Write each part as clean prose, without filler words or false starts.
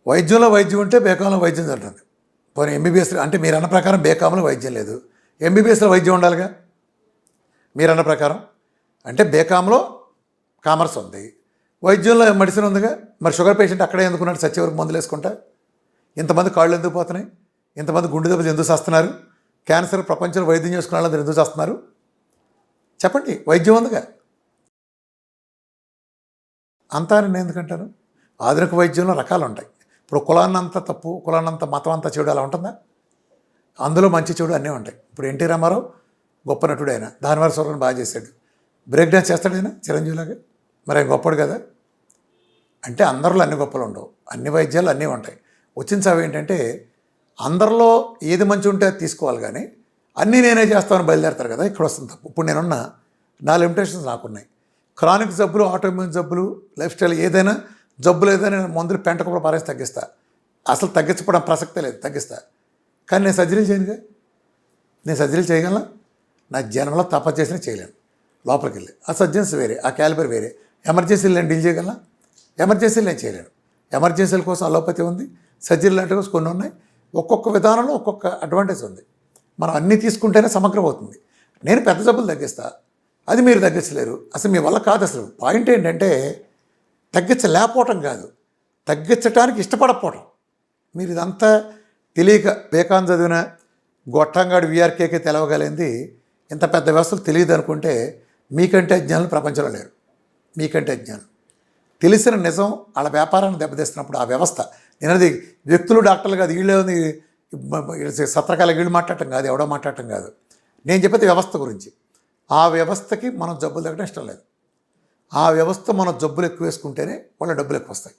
వైద్యంలో వైద్యం ఉంటే బేకాంలో వైద్యం జరుగుతుంది. పోనీ ఎంబీబీఎస్ అంటే మీరు అన్న ప్రకారం బేకాంలో వైద్యం లేదు, ఎంబీబీఎస్లో వైద్యం ఉండాలిగా మీరన్న ప్రకారం. అంటే బేకాంలో కామర్స్ ఉంది, వైద్యంలో మెడిసిన్ ఉందిగా. మరి షుగర్ పేషెంట్ అక్కడే ఎందుకున్నాడు చచ్చే వరకు మందులు వేసుకుంటా? ఇంతమంది కాళ్ళు ఎందుకు పోతున్నాయి? ఇంతమంది గుండె దెబ్బలు ఎందుకు చేస్తున్నారు? క్యాన్సర్ ప్రపంచంలో వైద్యం చేసుకున్న వాళ్ళందరూ ఎందుకు చేస్తున్నారు చెప్పండి? వైద్యం ఉందిగా. అంతా నేను ఎందుకంటాను? ఆధునిక వైద్యంలో రకాలు ఉంటాయి. ఇప్పుడు కులాన్నంత తప్పు, కులాన్నంత మతం అంతా చెడు అలా ఉంటుందా? అందులో మంచి చెడు అన్నీ ఉంటాయి. ఇప్పుడు ఎన్టీ రామారావు గొప్ప నటుడు, ఆయన దానివారి స్వరం బాగా చేశాడు, బ్రేక్ డాన్స్ చేస్తాడు ఆయన చిరంజీవిలాగా. మరి ఆయన గొప్పడు కదా. అంటే అందరిలో అన్ని గొప్పలు ఉండవు, అన్ని వైద్యాలు అన్నీ ఉంటాయి. వచ్చిన సాగు ఏంటంటే అందరిలో ఏది మంచి ఉంటే అది తీసుకోవాలి, కానీ అన్నీ నేనే చేస్తామని బయలుదేరుతారు కదా. ఇక్కడ వస్తుంది తప్పు. ఇప్పుడు నేనున్న నా లిమిటేషన్స్ నాకున్నాయి. క్రానిక్ జబ్బులు, ఆటోఇమ్యూన్ జబ్బులు, లైఫ్ స్టైల్ ఏదైనా జబ్బులు ఏదైనా మందులు పెంటకుండా పారేసి తగ్గిస్తా. అసలు తగ్గించడం ప్రసక్తే లేదు, తగ్గిస్తా. కానీ నేను సర్జరీలు చేయనుగా. నేను సర్జరీలు చేయగలనా? నా జన్మలో తపస్సు చేసినా చేయలేను. లోపలికి వెళ్ళి ఆ సర్జన్స్ వేరే, ఆ క్యాలిబర్ వేరే. ఎమర్జెన్సీలు నేను డీల్ చేయగలనా? ఎమర్జెన్సీలు నేను చేయలేను. ఎమర్జెన్సీల కోసం అలోపతి ఉంది, సర్జరీ లాంటివి కొన్ని ఉన్నాయి. ఒక్కొక్క విధానంలో ఒక్కొక్క అడ్వాంటేజ్ ఉంది. మనం అన్నీ తీసుకుంటేనే సమగ్రం అవుతుంది. నేను పెద్ద జబ్బులు తగ్గిస్తా, అది మీరు తగ్గించలేరు. అసలు మీ వల్ల కాదు. అసలు పాయింట్ ఏంటంటే తగ్గించలేకపోవటం కాదు, తగ్గించడానికి ఇష్టపడకపోవటం. మీరు ఇదంతా తెలియక బేకాన్ చదివిన గొట్టంగాడు వీఆర్కేకే తెలవగలిగింది ఇంత పెద్ద వ్యవస్థలు తెలియదు అనుకుంటే మీకంటే అజ్ఞానులు ప్రపంచంలో లేరు. మీకంటే అజ్ఞానం. తెలిసిన నిజం వాళ్ళ వ్యాపారాన్ని దెబ్బతీస్తున్నప్పుడు ఆ వ్యవస్థ, నేనది వ్యక్తులు డాక్టర్లు కాదు, వీళ్ళేది సత్రకాల వీళ్ళు మాట్లాడటం కాదు, ఎవడో మాట్లాడటం కాదు. నేను చెప్పేది వ్యవస్థ గురించి. ఆ వ్యవస్థకి మనం జబ్బులు తగ్గడం ఇష్టం లేదు. ఆ వ్యవస్థ మనం జబ్బులు ఎక్కువ వేసుకుంటేనే వాళ్ళ డబ్బులు ఎక్కువ వస్తాయి.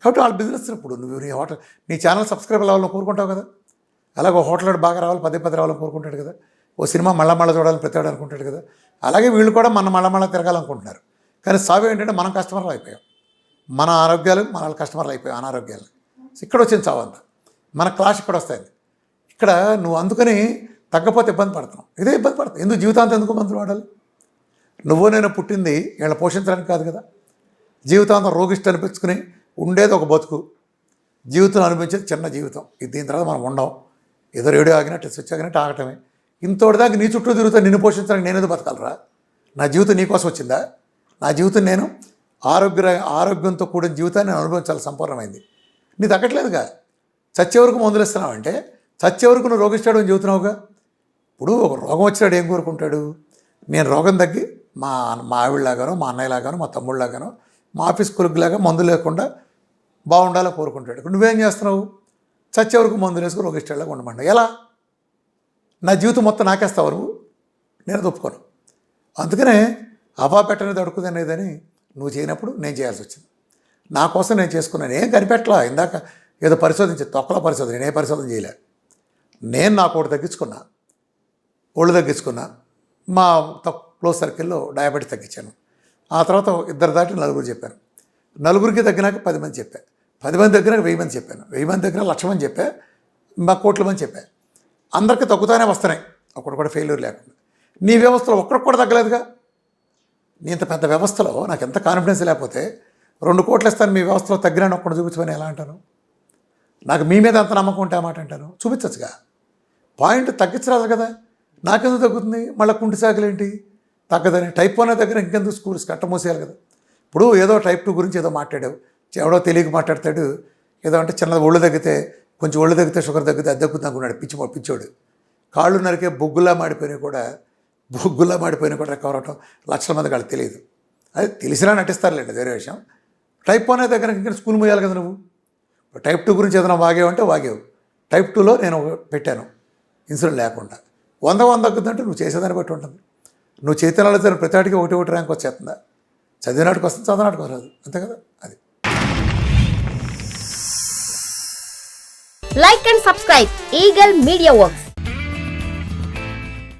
కాబట్టి వాళ్ళ బిజినెస్ ఇప్పుడు నువ్వు నీ హోటల్, నీ ఛానల్ సబ్స్క్రైబర్ అవ్వాలని కోరుకుంటావు కదా. అలాగే హోటల్ బాగా రావాలి, పదే రావాలని కోరుకుంటాడు కదా. ఓ సినిమా మళ్ళా చూడాలని ప్రతివాడు అనుకుంటాడు కదా. అలాగే వీళ్ళు కూడా మళ్ళా తిరగాలనుకుంటున్నారు. కానీ సాగు ఏంటంటే మనం కస్టమర్లు అయిపోయాం. మన ఆరోగ్యాలు మన కస్టమర్లు అయిపోయాం, అనారోగ్యాలు. ఇక్కడ వచ్చింది చావు అంతా. మన క్లాష్ ఇక్కడ వస్తుంది. ఇక్కడ నువ్వు అందుకని తగ్గపోతే ఇబ్బంది పడుతున్నావు. ఇదే ఇబ్బంది పడుతుంది. ఎందుకు జీవితాంతం ఎందుకు మందులు వాడాలి? నువ్వు నేను పుట్టింది వీళ్ళని పోషించడానికి కాదు కదా. జీవితాంతం రోగిష్టి అనిపించుకుని ఉండేది ఒక బతుకు, జీవితం అనిపించేది చిన్న జీవితం. ఇది దీని తర్వాత మనం ఉండం. ఏదో రేడియో ఆగినట్టు స్విచ్ ఆగినట్టు ఆగటమే. ఇంతోటిదాకా నీ చుట్టూ తిరుగుతా నిన్ను పోషించడానికి నేనేదో బతకాలరా? నా జీవితం నీకోసం వచ్చిందా? నా జీవితం నేను ఆరోగ్యంతో కూడిన జీవితాన్ని నేను అనుభవించాలి, సంపూర్ణమైంది. నీ తగ్గట్లేదుగా. చచ్చే వరకు మందులు ఇస్తున్నావు అంటే చచ్చే వరకు నువ్వు రోగిస్తాడు అని చెబుతున్నావుగా. ఇప్పుడు ఒక రోగం వచ్చినాడు ఏం కోరుకుంటాడు? నేను రోగం తగ్గి మా ఆవిడలాగానో, మా అన్నయ్యలాగానో, మా తమ్ముళ్ళలాగానో, మా ఆఫీస్ కొలుగులాగా మందు లేకుండా బాగుండాలో కోరుకుంటాడు. ఇప్పుడు నువ్వేం చేస్తున్నావు? చచ్చే వరకు మందులు వేసుకుని రోగిస్తాడులాగా ఉండమంటావు. ఎలా? నా జీవితం మొత్తం నాకేస్తావు నువ్వు? నేను ఒప్పుకోను. అందుకనే అపా పెట్టనేది అడుకుదనేదని నువ్వు చేయనప్పుడు నేను చేయాల్సి వచ్చింది. నా కోసం నేను చేసుకున్నాను. ఏం కనిపెట్టలా. ఇందాక ఏదో పరిశోధించి తొక్కల పరిశోధన, నేనే పరిశోధన చేయలే. నేను నా కోటి తగ్గించుకున్నా, ఒళ్ళు తగ్గించుకున్నా. మా క్లోజ్ సర్కిల్లో డయాబెటీస్ తగ్గించాను. ఆ తర్వాత 2 దాటి 4 చెప్పాను. 4కి తగ్గినాక 10 మంది చెప్పాను. 10 మంది తగ్గినాక 1000 మంది చెప్పాను. 1000 మంది తగ్గినాక 1,00,000 మంది చెప్పా. మా కోట్ల మంది చెప్పా. అందరికీ తగ్గుతానే వస్తున్నాయి, ఒకటి కూడా ఫెయిల్యూర్ లేకుండా. నీ వ్యవస్థలో ఒక్కడికి కూడా తగ్గలేదుగా. నీ ఇంత పెద్ద వ్యవస్థలో నాకు ఎంత కాన్ఫిడెన్స్ లేకపోతే 2 కోట్లు ఇస్తాను మీ వ్యవస్థలో తగ్గినాను ఒక్కడు చూపించమని ఎలా అంటాను? నాకు మీ మీద అంత నమ్మకం ఉంటే ఆ మాట అంటాను. చూపించచ్చుగా. పాయింట్ తగ్గించరాదు కదా. నాకెందుకు తగ్గుతుంది? మళ్ళీ కుంటి సాగులేంటి తగ్గదని? టైప్ 1 దగ్గర ఇంకెందుకు స్కూల్స్ కట్ట మూసేయాలి కదా. ఇప్పుడు ఏదో టైప్ 2 గురించి ఏదో మాట్లాడావు, ఎవడో తెలియక మాట్లాడతాడు. ఏదో అంటే చిన్నది ఒళ్ళు తగ్గితే, కొంచెం ఒళ్ళు తగ్గితే షుగర్ తగ్గితే అది తగ్గుతుంది అనుకున్నాడు పిచ్చోడు. కాళ్ళు నరికే బొగ్గులా మాడిపోయినా కూడా రికవర్ అవటం లక్షల మందికి వాళ్ళకి తెలియదు. అది తెలిసినా నటిస్తారులేండి, వేరే విషయం. టైప్ 1 దగ్గర ఇంకా స్కూల్ మూయాలి కదా నువ్వు. టైప్ 2 గురించి ఏదైనా వాగేవంటే వాగేవు. టైప్ 2లో నేను పెట్టాను ఇన్సులిన్ లేకుండా. 100 తగ్గుతుందంటే నువ్వు చేసేదాన్ని బట్టి ఉంటుంది. నువ్వు చైతన్యాలు ప్రతివాటికి 1 ర్యాంక్ వచ్చేస్తుందా? చదివినాటికి వస్తుంది, చదవనాటికి వస్తుంది, అంతే కదా. అది Like and subscribe Eagle Media Works.